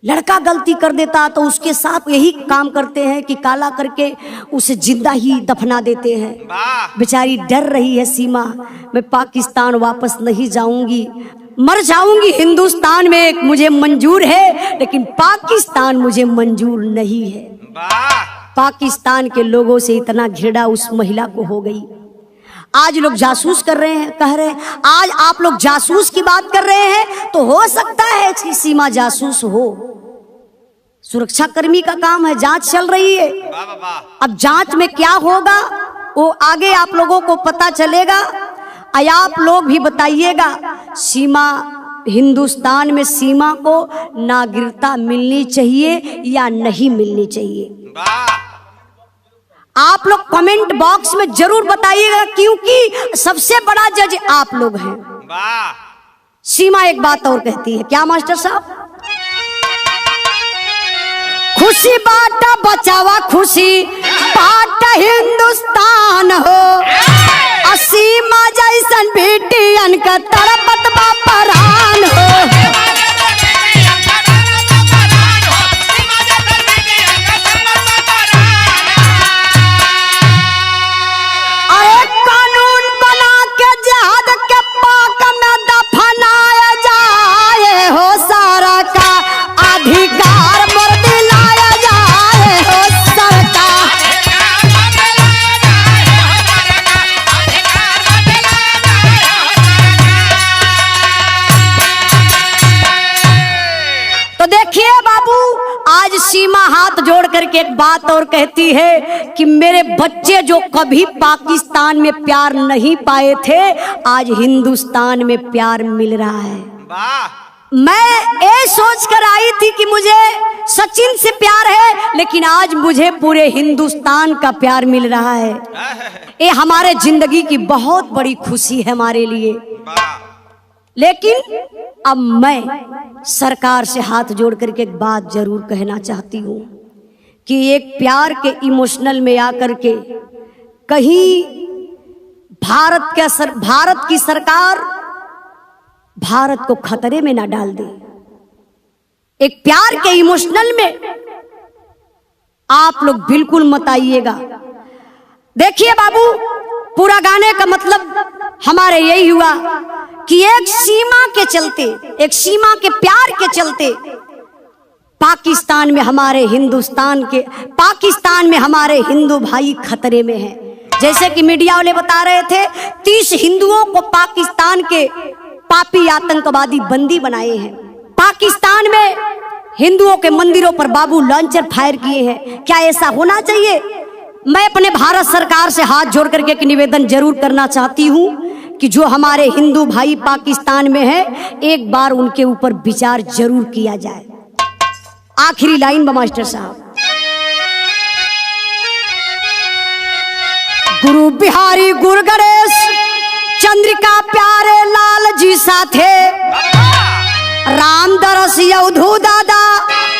लड़का गलती कर देता तो उसके साथ यही काम करते हैं कि काला करके उसे जिंदा ही दफना देते हैं। बेचारी डर रही है सीमा, मैं पाकिस्तान वापस नहीं जाऊंगी, मर जाऊंगी हिंदुस्तान में मुझे मंजूर है, लेकिन पाकिस्तान मुझे मंजूर नहीं है। पाकिस्तान के लोगों से इतना घृणा उस महिला को हो गई। आज लोग जासूस कर रहे हैं, कह रहे हैं, आज आप लोग जासूस की बात कर रहे हैं, तो हो सकता है कि सीमा जासूस हो। सुरक्षा कर्मी का काम है, जांच चल रही है। अब जांच में क्या होगा वो आगे आप लोगों को पता चलेगा। आप लोग भी बताइएगा, सीमा हिंदुस्तान में सीमा को नागरिकता मिलनी चाहिए या नहीं मिलनी चाहिए? आप लोग कमेंट बॉक्स में जरूर बताइएगा, क्योंकि सबसे बड़ा जज आप लोग हैं। सीमा एक बात और कहती है, क्या मास्टर साहब? खुशी बाटा बचावा खुशी बाटा हिंदुस्तान हो, सीमा जैसन बेटियन का तड़पत बा परान हो। सीमा हाथ जोड़ करके एक बात और कहती है कि मेरे बच्चे जो कभी पाकिस्तान में प्यार नहीं पाए थे, आज हिंदुस्तान में प्यार मिल रहा है। मैं ये सोच कर आई थी कि मुझे सचिन से प्यार है, लेकिन आज मुझे पूरे हिंदुस्तान का प्यार मिल रहा है। ये हमारे जिंदगी की बहुत बड़ी खुशी है हमारे लिए। लेकिन अब मैं सरकार से हाथ जोड़ करके एक बात जरूर कहना चाहती हूँ कि एक प्यार के इमोशनल में आकर के कहीं भारत की सरकार भारत को खतरे में ना डाल दे। एक प्यार के इमोशनल में आप लोग बिल्कुल मत आइएगा। देखिए बाबू, पूरा गाने का मतलब हमारे यही हुआ कि एक सीमा के चलते, एक सीमा के प्यार के चलते पाकिस्तान में हमारे हिंदू भाई खतरे में हैं। जैसे कि मीडिया वाले बता रहे थे, 30 हिंदुओं को पाकिस्तान के पापी आतंकवादी बंदी बनाए हैं। पाकिस्तान में हिंदुओं के मंदिरों पर बाबू लॉन्चर फायर किए हैं। क्या ऐसा होना चाहिए? मैं अपने भारत सरकार से हाथ जोड़ करके एक निवेदन जरूर करना चाहती हूँ कि जो हमारे हिंदू भाई पाकिस्तान में हैं, एक बार उनके ऊपर विचार जरूर किया जाए। आखिरी लाइन में मास्टर साहब, गुरु बिहारी गुरु गणेश चंद्रिका प्यारे लाल जी साथे, राम दरस यौधू दादा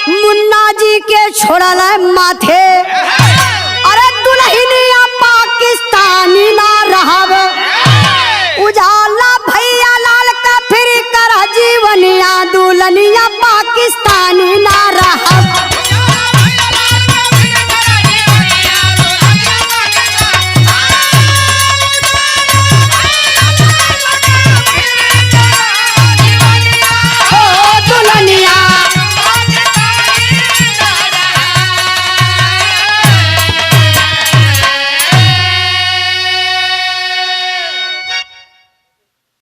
मुन्ना जी के छोड़ल माथे।